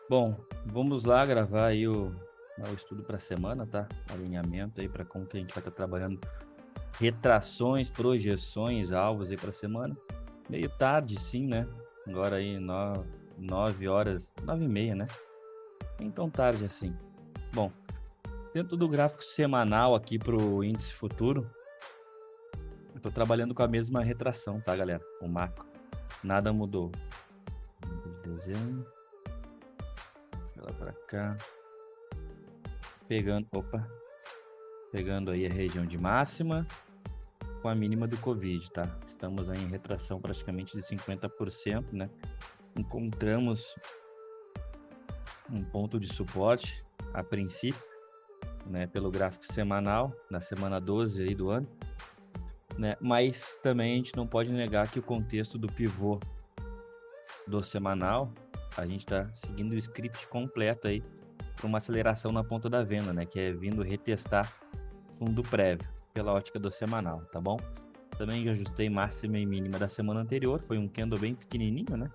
Bom, vamos lá gravar aí o estudo para a semana, tá? Alinhamento aí para como que a gente vai estar trabalhando retrações, projeções, alvos aí para a semana. Meio tarde, sim, né? Agora aí 9 horas, 9h30, né? Nem tão tarde assim. Bom, dentro do gráfico semanal aqui para o índice futuro, eu tô trabalhando com a mesma retração, tá, galera? O macro. Nada mudou. Desenho. Lá para cá. Pegando aí a região de máxima com a mínima do Covid, tá? Estamos aí em retração praticamente de 50%, né? Encontramos um ponto de suporte a princípio, né? Pelo gráfico semanal, na semana 12 aí do ano, né? Mas também a gente não pode negar que o contexto do pivô do semanal, a gente está seguindo o script completo aí para uma aceleração na ponta da venda, né? Que é vindo retestar fundo prévio pela ótica do semanal, tá bom? Também ajustei máxima e mínima da semana anterior, foi um candle bem pequenininho, né?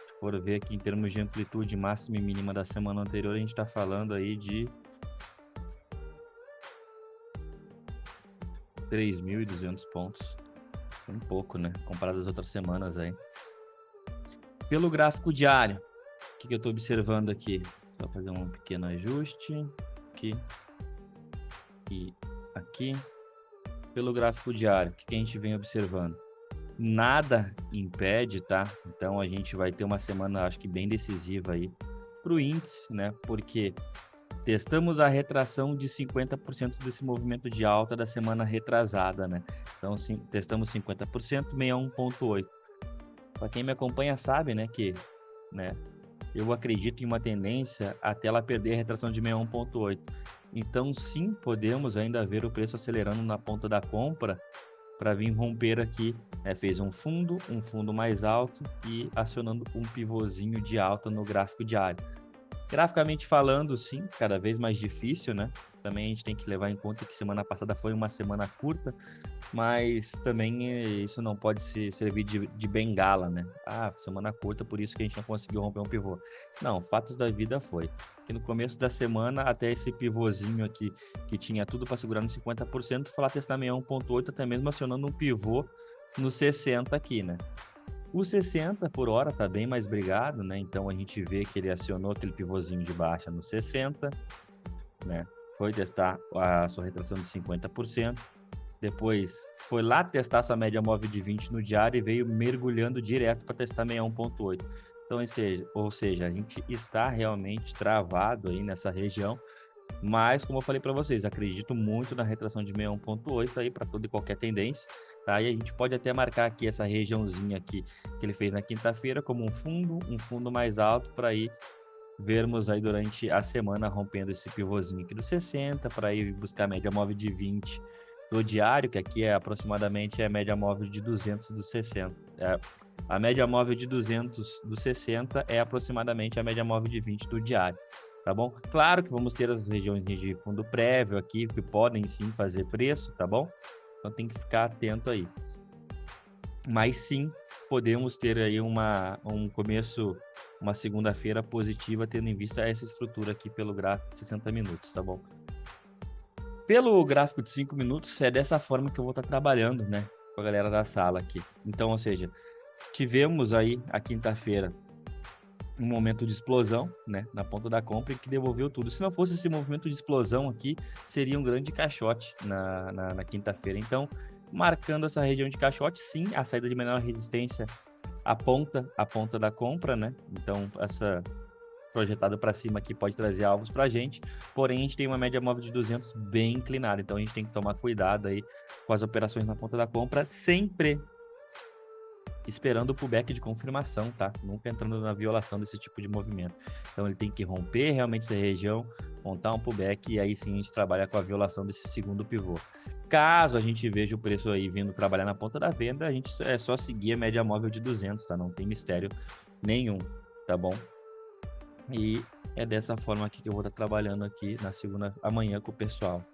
Se for ver aqui em termos de amplitude máxima e mínima da semana anterior, a gente está falando aí de 3.200 pontos. Um pouco, né? Comparado às outras semanas aí. Pelo gráfico diário, o que eu estou observando aqui? Só fazer um pequeno ajuste. Aqui. E aqui. Pelo gráfico diário, o que a gente vem observando? Nada impede, tá? Então a gente vai ter uma semana, acho que bem decisiva aí para o índice, né? Porque testamos a retração de 50% desse movimento de alta da semana retrasada, né? Então, sim, testamos 50%, 61,8. Para quem me acompanha sabe, né, que, né, eu acredito em uma tendência até ela perder a retração de 61,8. Então, sim, podemos ainda ver o preço acelerando na ponta da compra para vir romper aqui, né? Fez um fundo mais alto e acionando um pivôzinho de alta no gráfico diário. Graficamente falando, sim, cada vez mais difícil, né? Também a gente tem que levar em conta que semana passada foi uma semana curta, mas também isso não pode servir de bengala, né? Ah, semana curta, por isso que a gente não conseguiu romper um pivô. Não, fatos da vida foi que no começo da semana, até esse pivôzinho aqui, que tinha tudo para segurar no 50%, foi lá testar 61,8, até mesmo acionando um pivô no 60 aqui, né? O 60 por hora tá bem mais brigado, né? Então a gente vê que ele acionou aquele pivôzinho de baixa no 60, né? Foi testar a sua retração de 50%. Depois foi lá testar sua média móvel de 20 no diário e veio mergulhando direto para testar 61,8. Então, ou seja, a gente está realmente travado aí nessa região. Mas, como eu falei para vocês, acredito muito na retração de 61,8 aí para toda e qualquer tendência, tá? E a gente pode até marcar aqui essa regiãozinha aqui que ele fez na quinta-feira como um fundo mais alto para ir vermos aí durante a semana rompendo esse pivôzinho aqui do 60 para ir buscar a média móvel de 20 do diário, que aqui é aproximadamente a média móvel de 200 do 60. A média móvel de 200 do 60 é aproximadamente a média móvel de 20 do diário. Tá bom? Claro que vamos ter as regiões de fundo prévio aqui que podem sim fazer preço, tá bom? Então tem que ficar atento aí. Mas sim, podemos ter aí um começo, uma segunda-feira positiva, tendo em vista essa estrutura aqui pelo gráfico de 60 minutos, tá bom? Pelo gráfico de 5 minutos, é dessa forma que eu vou estar trabalhando, né? Com a galera da sala aqui. Então, ou seja, tivemos aí a quinta-feira um momento de explosão, né, na ponta da compra e que devolveu tudo. Se não fosse esse movimento de explosão aqui, seria um grande caixote na quinta-feira. Então, marcando essa região de caixote, sim, a saída de menor resistência aponta a ponta da compra, né? Então, essa projetada para cima aqui pode trazer alvos para a gente, porém a gente tem uma média móvel de 200 bem inclinada, então a gente tem que tomar cuidado aí com as operações na ponta da compra, sempre esperando o pullback de confirmação, tá? Nunca entrando na violação desse tipo de movimento. Então ele tem que romper realmente essa região, montar um pullback e aí sim a gente trabalha com a violação desse segundo pivô. Caso a gente veja o preço aí vindo trabalhar na ponta da venda, a gente é só seguir a média móvel de 200, tá? Não tem mistério nenhum, tá bom? E é dessa forma aqui que eu vou estar trabalhando aqui na segunda amanhã com o pessoal.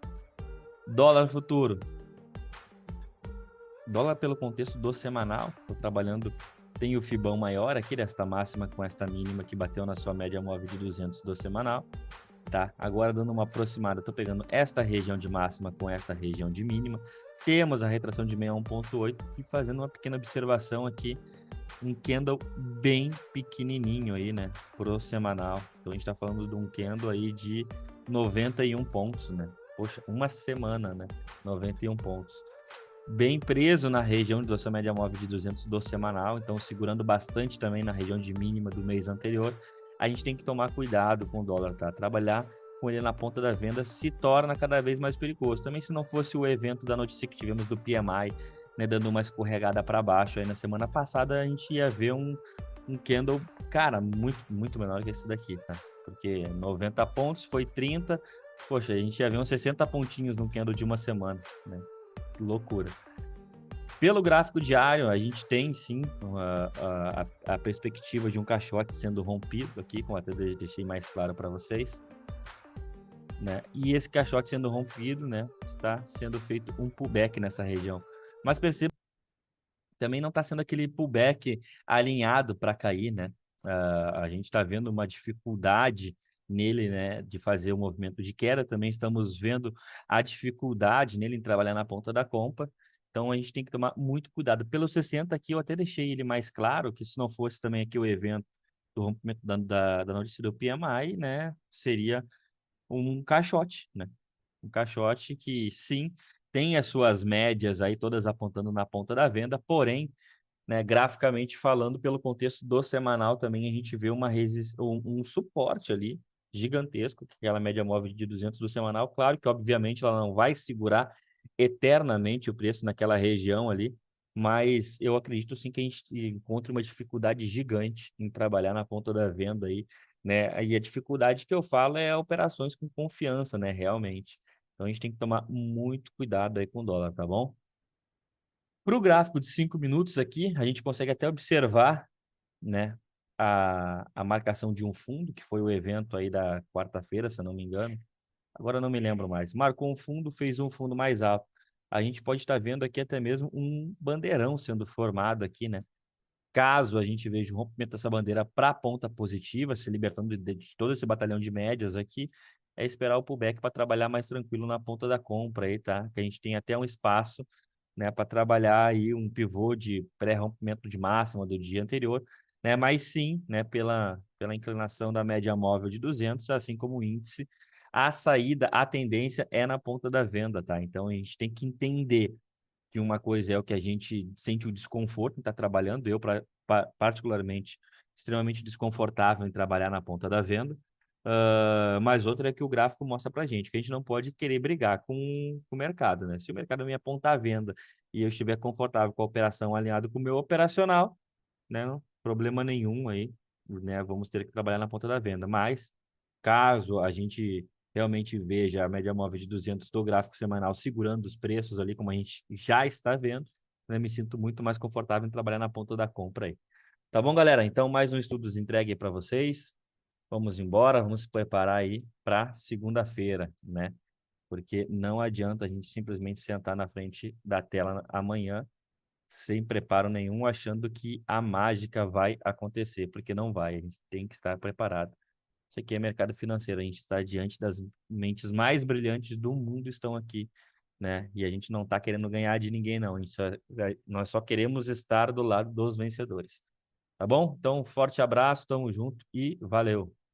Dólar futuro. Dólar pelo contexto do semanal, estou trabalhando tem o Fibão maior aqui desta máxima com esta mínima que bateu na sua média móvel de 200 do semanal, tá? Agora dando uma aproximada, estou pegando esta região de máxima com esta região de mínima, temos a retração de 61,8 e fazendo uma pequena observação aqui, um candle bem pequenininho aí, né, pro semanal. Então a gente está falando de um candle aí de 91 pontos, né? Poxa, uma semana, né? 91 pontos. Bem preso na região da sua média móvel de 200 do semanal, então segurando bastante também na região de mínima do mês anterior. A gente tem que tomar cuidado com o dólar, tá? Trabalhar com ele na ponta da venda se torna cada vez mais perigoso. Também se não fosse o evento da notícia que tivemos do PMI, né, dando uma escorregada para baixo aí na semana passada, a gente ia ver um candle, cara, muito menor que esse daqui, tá? Porque 90 pontos foi 30, poxa, a gente ia ver uns 60 pontinhos no candle de uma semana, né? Que loucura. Pelo gráfico diário, a gente tem sim a perspectiva de um caixote sendo rompido aqui, como até deixei mais claro para vocês, né? E esse caixote sendo rompido, né, está sendo feito um pullback nessa região. Mas perceba, também não está sendo aquele pullback alinhado para cair, né? A gente está vendo uma dificuldade nele, né, de fazer o movimento de queda. Também estamos vendo a dificuldade nele em trabalhar na ponta da compra. Então a gente tem que tomar muito cuidado. Pelo 60 aqui, eu até deixei ele mais claro, que se não fosse também aqui o evento do rompimento da notícia do PMI, né, seria um caixote, né? Um caixote que sim tem as suas médias aí todas apontando na ponta da venda, porém, né, graficamente falando, pelo contexto do semanal também a gente vê um suporte ali gigantesco, que é aquela média móvel de 200 do semanal. Claro que, obviamente, ela não vai segurar eternamente o preço naquela região ali, mas eu acredito sim que a gente encontre uma dificuldade gigante em trabalhar na ponta da venda aí, né? E a dificuldade que eu falo é operações com confiança, né, realmente. Então a gente tem que tomar muito cuidado aí com o dólar, tá bom? Para o gráfico de 5 minutos aqui, a gente consegue até observar, né, a marcação de um fundo, que foi o evento aí da quarta-feira, se eu não me engano. Agora eu não me lembro mais. Marcou um fundo, fez um fundo mais alto. A gente pode estar vendo aqui até mesmo um bandeirão sendo formado aqui, né? Caso a gente veja o rompimento dessa bandeira para a ponta positiva, se libertando de todo esse batalhão de médias aqui, é esperar o pullback para trabalhar mais tranquilo na ponta da compra aí, tá? Que a gente tem até um espaço, né, para trabalhar aí um pivô de pré-rompimento de máxima do dia anterior, né? Mas sim, né, pela inclinação da média móvel de 200, assim como o índice, a saída, a tendência é na ponta da venda, tá? Então a gente tem que entender que uma coisa é o que a gente sente o desconforto em estar trabalhando, eu particularmente extremamente desconfortável em trabalhar na ponta da venda, mas outra é que o gráfico mostra para a gente que a gente não pode querer brigar com o mercado, né? Se o mercado me apontar a venda e eu estiver confortável com a operação alinhado com o meu operacional, né? Não, problema nenhum aí, né? Vamos ter que trabalhar na ponta da venda, mas caso a gente realmente veja a média móvel de 200 do gráfico semanal segurando os preços ali, como a gente já está vendo, né? Me sinto muito mais confortável em trabalhar na ponta da compra aí. Tá bom, galera? Então, mais um estudos entregue para vocês. Vamos embora, vamos se preparar aí para segunda-feira, né? Porque não adianta a gente simplesmente sentar na frente da tela amanhã sem preparo nenhum, achando que a mágica vai acontecer, porque não vai. A gente tem que estar preparado. Isso aqui é mercado financeiro, a gente está diante das mentes mais brilhantes do mundo estão aqui, né? E a gente não está querendo ganhar de ninguém, não. Nós só queremos estar do lado dos vencedores. Tá bom? Então, um forte abraço, tamo junto e valeu!